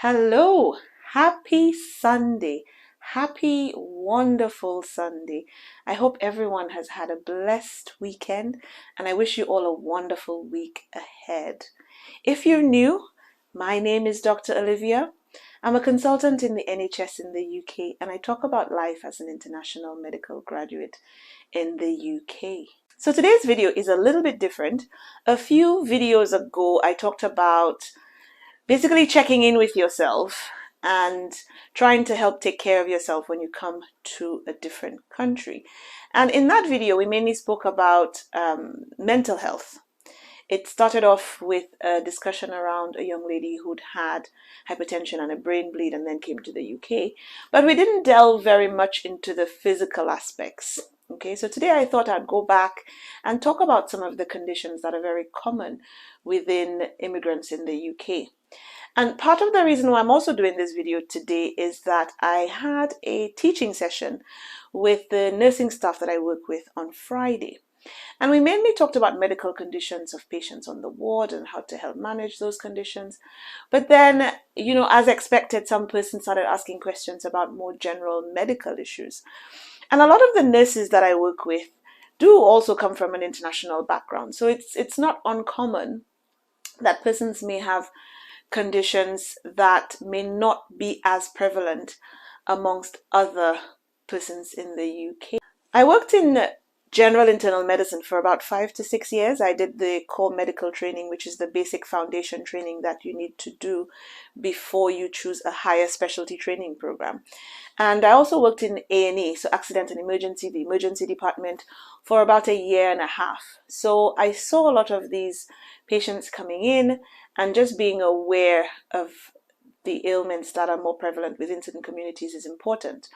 Hello, happy Sunday. Happy, wonderful Sunday. I hope everyone has had a blessed weekend and I wish you all a wonderful week ahead. If you're new, my name is Dr. Olivia. I'm a consultant in the NHS in the UK and I talk about life as an international medical graduate in the UK. So today's video is a little bit different. A few videos ago, I talked about basically checking in with yourself and trying to help take care of yourself when you come to a different country. And in that video, we mainly spoke about mental health. It started off with a discussion around a young lady who'd had hypertension and a brain bleed and then came to the UK. But we didn't delve very much into the physical aspects. Okay, so today I thought I'd go back and talk about some of the conditions that are very common within immigrants in the UK. And part of the reason why I'm also doing this video today is that I had a teaching session with the nursing staff that I work with on Friday. And we mainly talked about medical conditions of patients on the ward and how to help manage those conditions. But then, as expected, some persons started asking questions about more general medical issues. And a lot of the nurses that I work with do also come from an international background. So it's not uncommon that persons may have conditions that may not be as prevalent amongst other persons in the UK. I worked in general internal medicine for about 5 to 6 years. I did the core medical training, which is the basic foundation training that you need to do before you choose a higher specialty training program. And I also worked in A&E, so accident and emergency, the emergency department, for about 1.5 years. So I saw a lot of these patients coming in and just being aware of the ailments that are more prevalent within certain communities is important.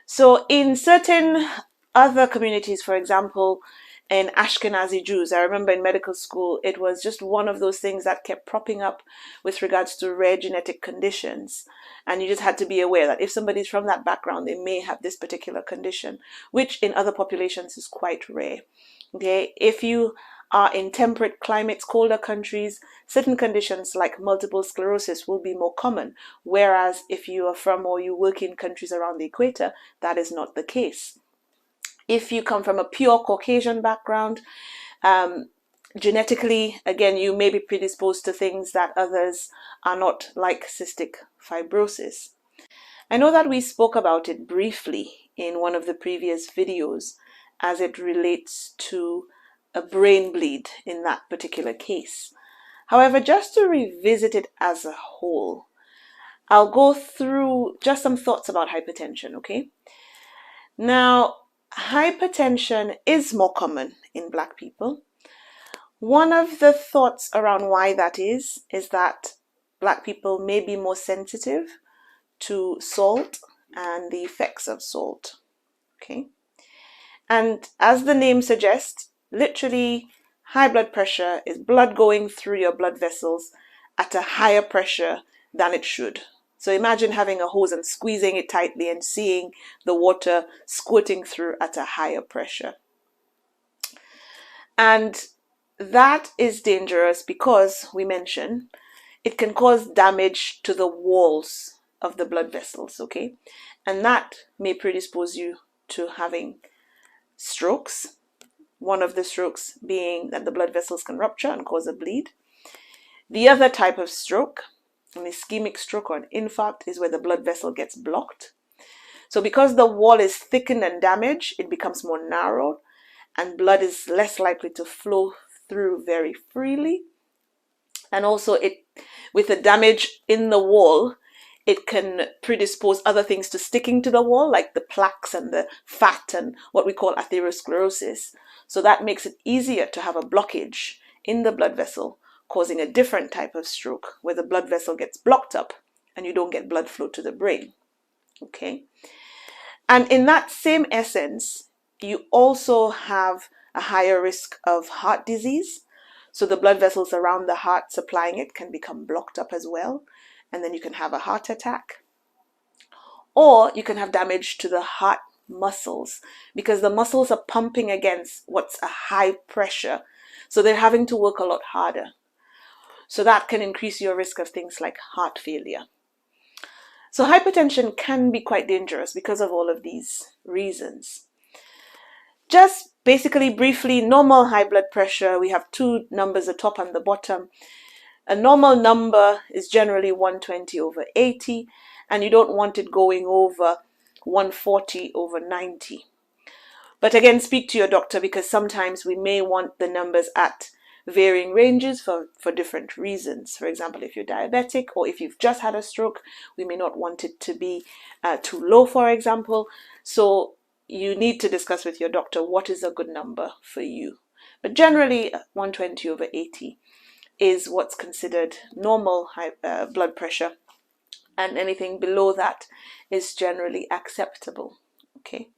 So in certain other communities, for example, in Ashkenazi Jews, I remember in medical school, it was just one of those things that kept propping up with regards to rare genetic conditions. And you just had to be aware that if somebody's from that background, they may have this particular condition, which in other populations is quite rare. Okay, if you are in temperate climates, colder countries, certain conditions like multiple sclerosis will be more common. Whereas if you are from or you work in countries around the equator, that is not the case. If you come from a pure Caucasian background, genetically, again, you may be predisposed to things that others are not, like cystic fibrosis. I know that we spoke about it briefly in one of the previous videos as it relates to a brain bleed in that particular case. However, just to revisit it as a whole, I'll go through just some thoughts about hypertension, okay? Now, hypertension is more common in Black people. One of the thoughts around why that is that Black people may be more sensitive to salt and the effects of salt, okay? And as the name suggests, literally, high blood pressure is blood going through your blood vessels at a higher pressure than it should. So imagine having a hose and squeezing it tightly and seeing the water squirting through at a higher pressure. And that is dangerous because, we mentioned, it can cause damage to the walls of the blood vessels, okay? And that may predispose you to having strokes. One of the strokes being that the blood vessels can rupture and cause a bleed. The other type of stroke, an ischemic stroke or an infarct, is where the blood vessel gets blocked. So because the wall is thickened and damaged, it becomes more narrow and blood is less likely to flow through very freely. And also with the damage in the wall, it can predispose other things to sticking to the wall, like the plaques and the fat and what we call atherosclerosis. So that makes it easier to have a blockage in the blood vessel, causing a different type of stroke where the blood vessel gets blocked up and you don't get blood flow to the brain. Okay. And in that same essence, you also have a higher risk of heart disease. So the blood vessels around the heart supplying it can become blocked up as well. And then you can have a heart attack. Or you can have damage to the heart muscles because the muscles are pumping against what's a high pressure. So they're having to work a lot harder. So that can increase your risk of things like heart failure. So hypertension can be quite dangerous because of all of these reasons. Just basically briefly, normal high blood pressure, we have two numbers, the top and the bottom. A normal number is generally 120/80, and you don't want it going over 140/90. But again, speak to your doctor, because sometimes we may want the numbers at varying ranges for different reasons. For example, if you're diabetic or if you've just had a stroke, we may not want it to be too low, for example. So you need to discuss with your doctor what is a good number for you. But generally, 120/80 is what's considered normal high blood pressure, and anything below that is generally acceptable. Okay.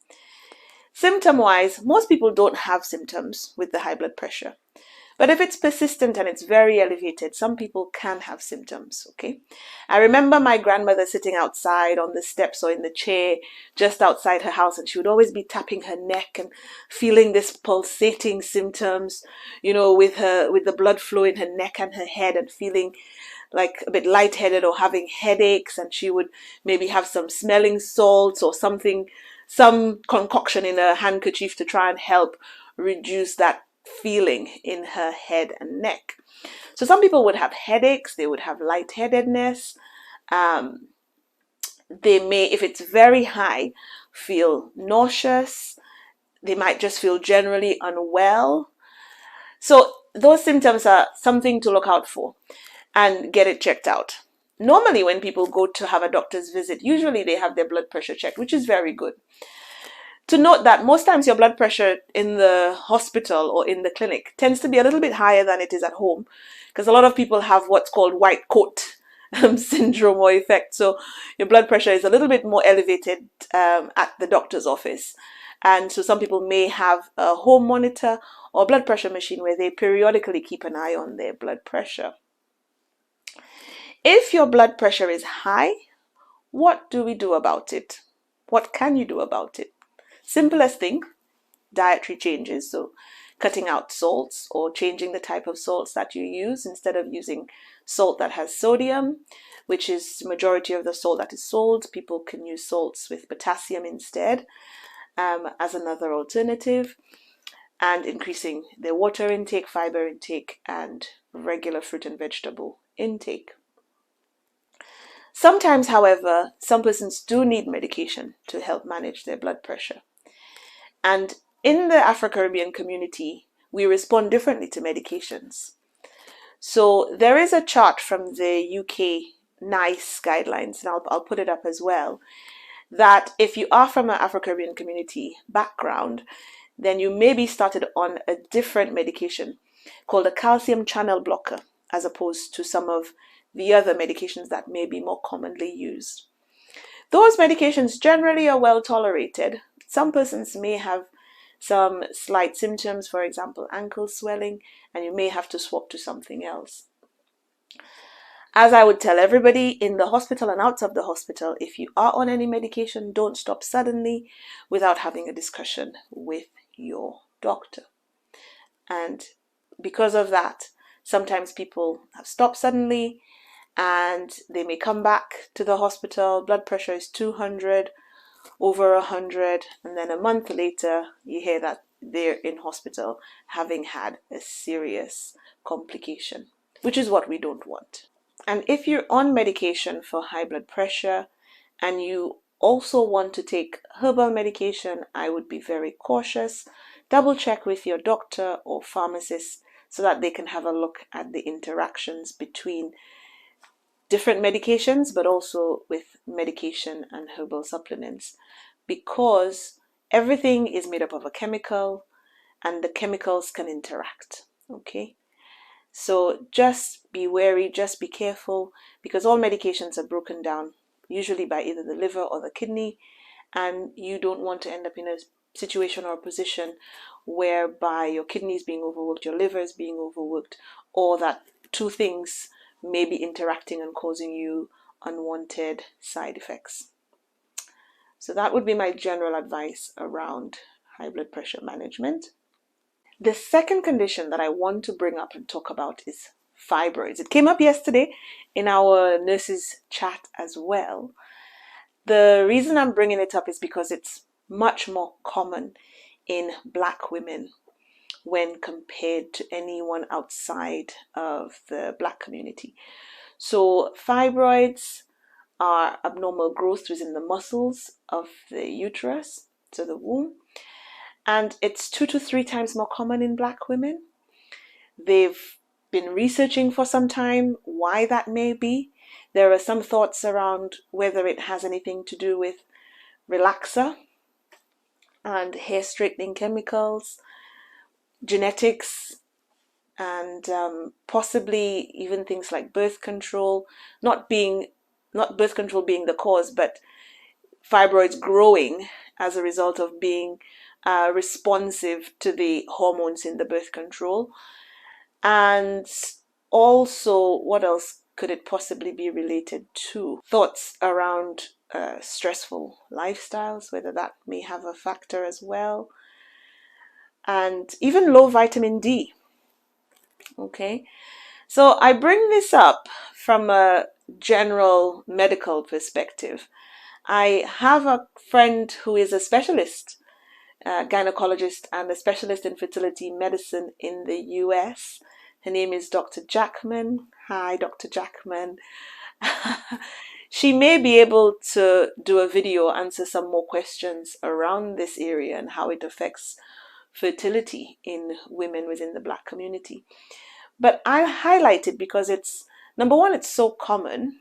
Symptom-wise, most people don't have symptoms with the high blood pressure. But if it's persistent and it's very elevated, some people can have symptoms, okay? I remember my grandmother sitting outside on the steps or in the chair just outside her house, and she would always be tapping her neck and feeling this pulsating symptoms, with the blood flow in her neck and her head, and feeling like a bit lightheaded or having headaches. And she would maybe have some smelling salts or something, some concoction in a handkerchief to try and help reduce that feeling in her head and neck. So some people would have headaches, they would have lightheadedness. They may, if it's very high, feel nauseous. They might just feel generally unwell. So those symptoms are something to look out for and get it checked out. Normally, when people go to have a doctor's visit, usually they have their blood pressure checked, which is very good. To note that most times your blood pressure in the hospital or in the clinic tends to be a little bit higher than it is at home, because a lot of people have what's called white coat syndrome or effect. So your blood pressure is a little bit more elevated at the doctor's office. And so some people may have a home monitor or blood pressure machine where they periodically keep an eye on their blood pressure. If your blood pressure is high, what do we do about it? What can you do about it? Simplest thing, dietary changes. So cutting out salts or changing the type of salts that you use. Instead of using salt that has sodium, which is the majority of the salt that is sold, people can use salts with potassium instead as another alternative. And increasing their water intake, fiber intake, and regular fruit and vegetable intake. Sometimes, however, some persons do need medication to help manage their blood pressure. And in the Afro-Caribbean community, we respond differently to medications. So there is a chart from the UK NICE guidelines, and I'll put it up as well, that if you are from an Afro-Caribbean community background, then you may be started on a different medication called a calcium channel blocker, as opposed to some of the other medications that may be more commonly used. Those medications generally are well tolerated. Some persons may have some slight symptoms, for example, ankle swelling, and you may have to swap to something else. As I would tell everybody in the hospital and out of the hospital, if you are on any medication, don't stop suddenly without having a discussion with your doctor. And because of that, sometimes people have stopped suddenly and they may come back to the hospital. Blood pressure is 200 over 100, and then a month later you hear that they're in hospital having had a serious complication, which is what we don't want. And if you're on medication for high blood pressure and you also want to take herbal medication, I would be very cautious. Double check with your doctor or pharmacist so that they can have a look at the interactions between different medications, but also with medication and herbal supplements, because everything is made up of a chemical and the chemicals can interact. Okay, so just be wary, just be careful, because all medications are broken down usually by either the liver or the kidney, and you don't want to end up in a situation or a position whereby your kidney is being overworked, your liver is being overworked, or that two things may be interacting and causing you unwanted side effects. So that would be my general advice around high blood pressure management. The second condition that I want to bring up and talk about is fibroids. It came up yesterday in our nurses chat as well. The reason I'm bringing it up is because it's much more common in Black women when compared to anyone outside of the Black community. So fibroids are abnormal growths within the muscles of the uterus, so the womb, and it's 2 to 3 times more common in Black women. They've been researching for some time why that may be. There are some thoughts around whether it has anything to do with relaxer and hair straightening chemicals, genetics, and possibly even things like birth control, not birth control being the cause, but fibroids growing as a result of being responsive to the hormones in the birth control. And also, what else could it possibly be related to? Thoughts around stressful lifestyles, whether that may have a factor as well. And even low vitamin D. Okay, so I bring this up from a general medical perspective. I have a friend who is a specialist gynecologist and a specialist in fertility medicine in the US. Her name is Dr. Jackman. Hi, Dr. Jackman. She may be able to do a video, answer some more questions around this area and how it affects fertility in women within the Black community. But I highlight it because it's, number one, it's so common.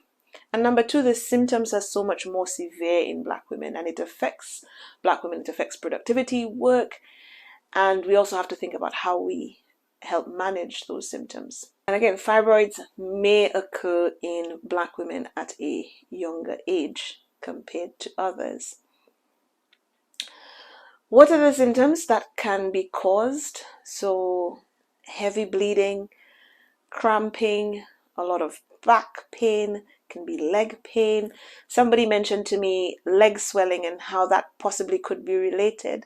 And number two, the symptoms are so much more severe in Black women, and it affects Black women. It affects productivity, work, and we also have to think about how we help manage those symptoms. And again, fibroids may occur in Black women at a younger age compared to others. What are the symptoms that can be caused? So heavy bleeding, cramping, a lot of back pain, can be leg pain. Somebody mentioned to me leg swelling and how that possibly could be related.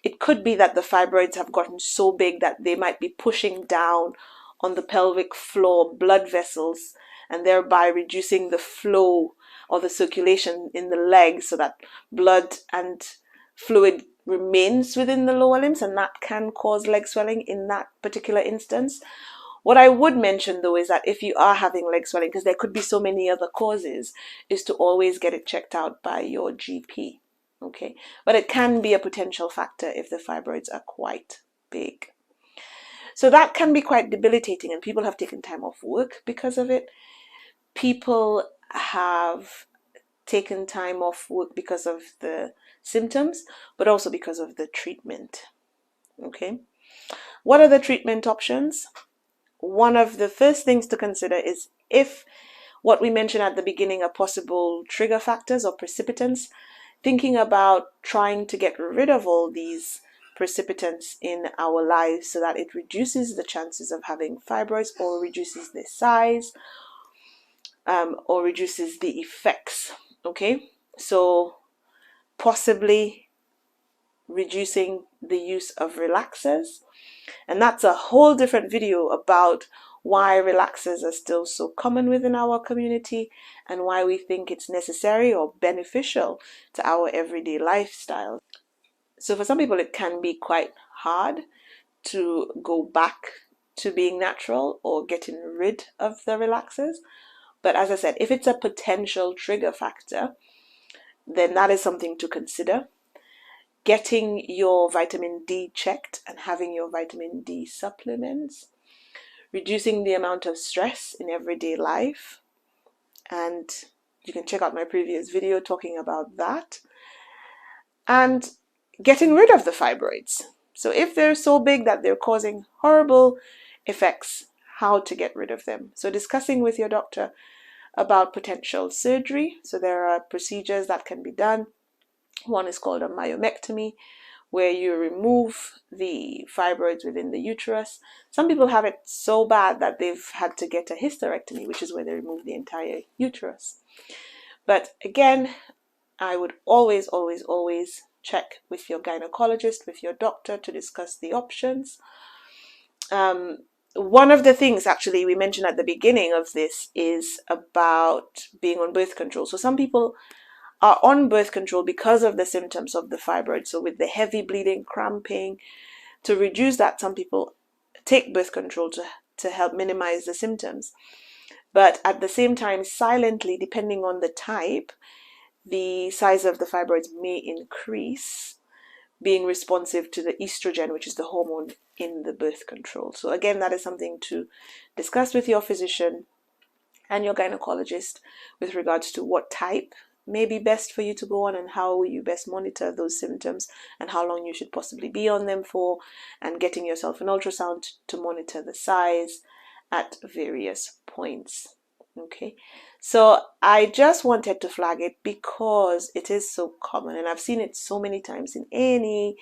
It could be that the fibroids have gotten so big that they might be pushing down on the pelvic floor blood vessels and thereby reducing the flow or the circulation in the legs so that blood and fluid remains within the lower limbs, and that can cause leg swelling in that particular instance. What I would mention though is that if you are having leg swelling, because there could be so many other causes, is to always get it checked out by your GP. Okay, but it can be a potential factor if the fibroids are quite big. So that can be quite debilitating, and people have taken time off work because of it. People have taken time off work because of the symptoms, but also because of the treatment. Okay, what are the treatment options? One of the first things to consider is if what we mentioned at the beginning are possible trigger factors or precipitants, thinking about trying to get rid of all these precipitants in our lives so that it reduces the chances of having fibroids or reduces their size or reduces the effects. Okay, so possibly reducing the use of relaxers. And that's a whole different video about why relaxers are still so common within our community and why we think it's necessary or beneficial to our everyday lifestyle. So for some people, it can be quite hard to go back to being natural or getting rid of the relaxers. But as I said, if it's a potential trigger factor, then that is something to consider. Getting your vitamin D checked and having your vitamin D supplements, reducing the amount of stress in everyday life, and you can check out my previous video talking about that, and getting rid of the fibroids. So if they're so big that they're causing horrible effects, how to get rid of them. So discussing with your doctor about potential surgery. So there are procedures that can be done. One is called a myomectomy, where you remove the fibroids within the uterus. Some people have it so bad that they've had to get a hysterectomy, which is where they remove the entire uterus. But again, I would always check with your gynecologist, with your doctor, to discuss the options. one of the things actually we mentioned at the beginning of this is about being on birth control. So some people are on birth control because of the symptoms of the fibroid. So with the heavy bleeding, cramping, to reduce that, some people take birth control to help minimize the symptoms. But at the same time, silently, depending on the type, the size of the fibroids may increase, being responsive to the estrogen, which is the hormone in the birth control. So again, that is something to discuss with your physician and your gynecologist with regards to what type may be best for you to go on and how you best monitor those symptoms and how long you should possibly be on them for, and getting yourself an ultrasound to monitor the size at various points. Okay, so I just wanted to flag it because it is so common and I've seen it so many times in any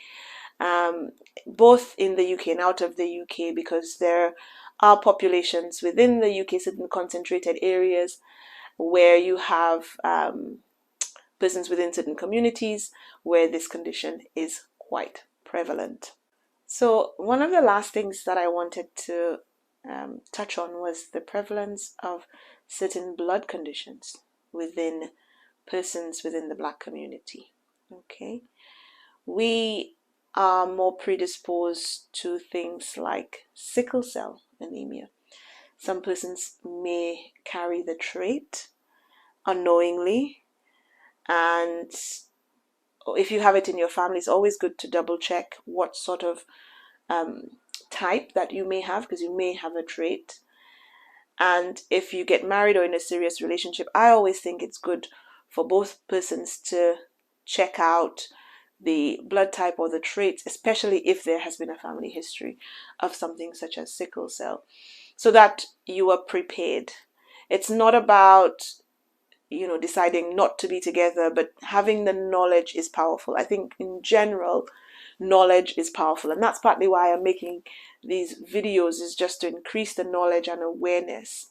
both in the UK and out of the UK, because there are populations within the UK, certain concentrated areas where you have persons within certain communities where this condition is quite prevalent. So one of the last things that I wanted to touch on was the prevalence of certain blood conditions within persons within the Black community. Okay, we are more predisposed to things like sickle cell anemia. Some persons may carry the trait unknowingly, and if you have it in your family, it's always good to double check what sort of type that you may have, because you may have a trait. And if you get married or in a serious relationship, I always think it's good for both persons to check out the blood type or the traits, especially if there has been a family history of something such as sickle cell, so that you are prepared. It's not about, deciding not to be together, but having the knowledge is powerful. I think in general, knowledge is powerful, and that's partly why I'm making these videos, is just to increase the knowledge and awareness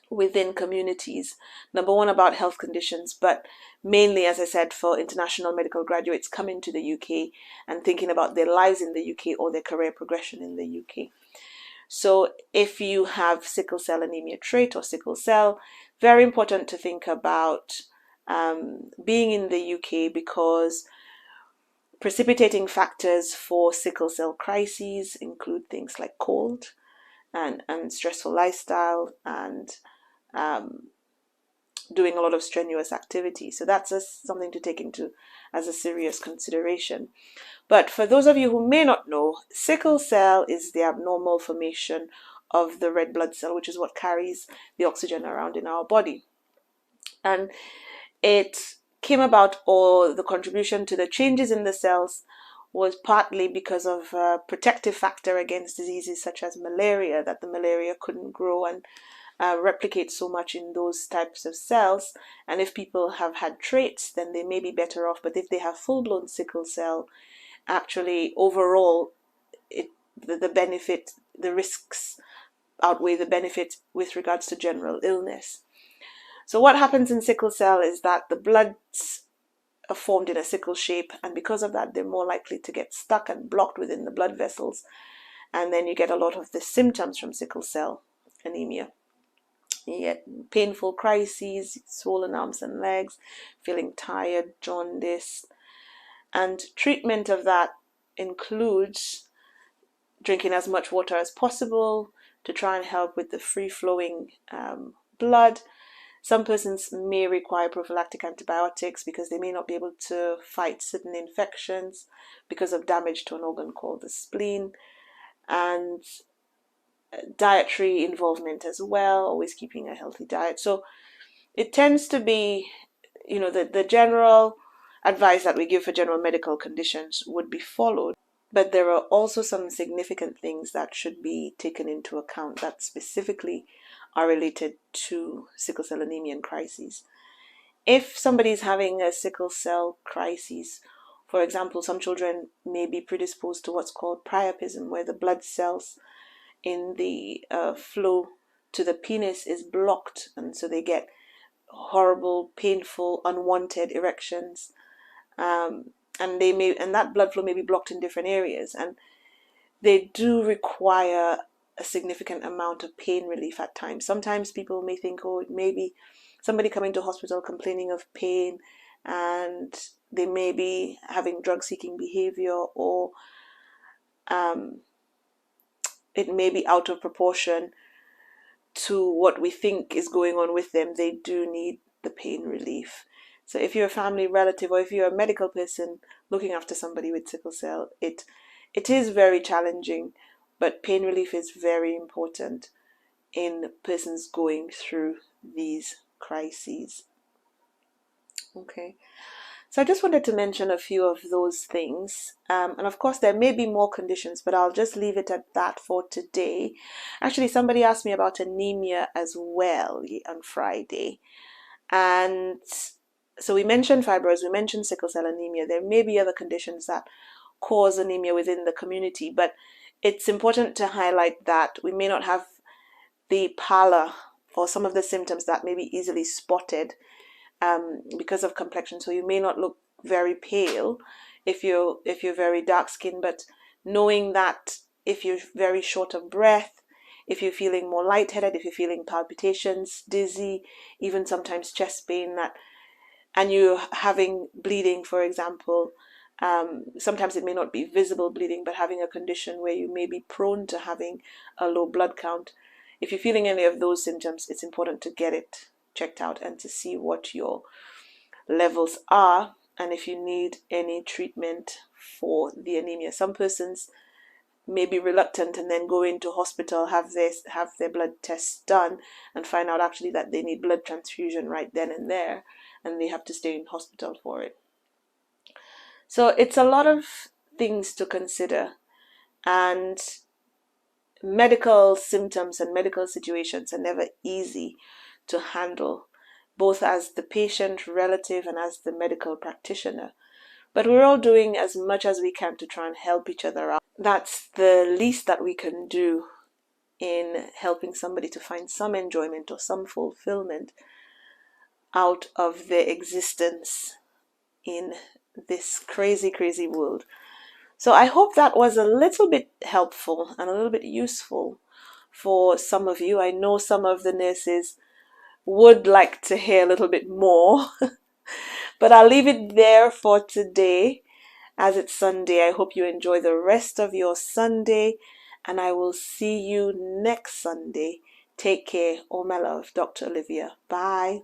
within communities. Number one, about health conditions, but mainly, as I said, for international medical graduates coming to the UK and thinking about their lives in the UK or their career progression in the UK. So if you have sickle cell anemia trait or sickle cell, very important to think about being in the UK, because precipitating factors for sickle cell crises include things like cold and stressful lifestyle and doing a lot of strenuous activity. So that's something to take into as a serious consideration. But for those of you who may not know, sickle cell is the abnormal formation of the red blood cell, which is what carries the oxygen around in our body. And it came about, or the contribution to the changes in the cells was partly because of a protective factor against diseases such as malaria, that the malaria couldn't grow and replicate so much in those types of cells. And if people have had traits, then they may be better off. But if they have full-blown sickle cell, actually overall the benefit, the risks outweigh the benefit with regards to general illness. So what happens in sickle cell is that the bloods are formed in a sickle shape, and because of that, they're more likely to get stuck and blocked within the blood vessels, and then you get a lot of the symptoms from sickle cell anemia. You get painful crises, swollen arms and legs, feeling tired, jaundice, and treatment of that includes drinking as much water as possible to try and help with the free-flowing blood. Some persons may require prophylactic antibiotics because they may not be able to fight certain infections because of damage to an organ called the spleen, and dietary involvement as well, always keeping a healthy diet. So it tends to be, the general advice that we give for general medical conditions would be followed. But there are also some significant things that should be taken into account that specifically are related to sickle cell anemia and crises. If somebody is having a sickle cell crisis, for example, some children may be predisposed to what's called priapism, where the blood cells in the flow to the penis is blocked, and so they get horrible, painful, unwanted erections, and that blood flow may be blocked in different areas, and they do require a significant amount of pain relief at times. Sometimes people may think, oh, it may be somebody coming to hospital complaining of pain, and they may be having drug-seeking behavior, or it may be out of proportion to what we think is going on with them. They do need the pain relief. So if you're a family relative, or if you're a medical person looking after somebody with sickle cell, it is very challenging, but pain relief is very important in persons going through these crises. Okay, so I just wanted to mention a few of those things. And of course, there may be more conditions, but I'll just leave it at that for today. Actually, somebody asked me about anemia as well on Friday. And so we mentioned fibroids, we mentioned sickle cell anemia. There may be other conditions that cause anemia within the community, but it's important to highlight that we may not have the pallor or some of the symptoms that may be easily spotted because of complexion. So you may not look very pale if you're very dark skinned, but knowing that if you're very short of breath, if you're feeling more lightheaded, if you're feeling palpitations, dizzy, even sometimes chest pain, and you're having bleeding, for example, sometimes it may not be visible bleeding, but having a condition where you may be prone to having a low blood count. If you're feeling any of those symptoms, it's important to get it checked out and to see what your levels are, and if you need any treatment for the anemia. Some persons may be reluctant and then go into hospital, have their blood tests done, and find out actually that they need blood transfusion right then and there, and they have to stay in hospital for it. So it's a lot of things to consider, and medical symptoms and medical situations are never easy to handle, both as the patient, relative, and as the medical practitioner. But we're all doing as much as we can to try and help each other out. That's the least that we can do in helping somebody to find some enjoyment or some fulfillment out of their existence in this crazy, crazy world. So I hope that was a little bit helpful and a little bit useful for some of you. I know some of the nurses would like to hear a little bit more, but I'll leave it there for today. As it's Sunday, I hope you enjoy the rest of your Sunday, and I will see you next Sunday. Take care. All my love, Dr. Olivia. Bye.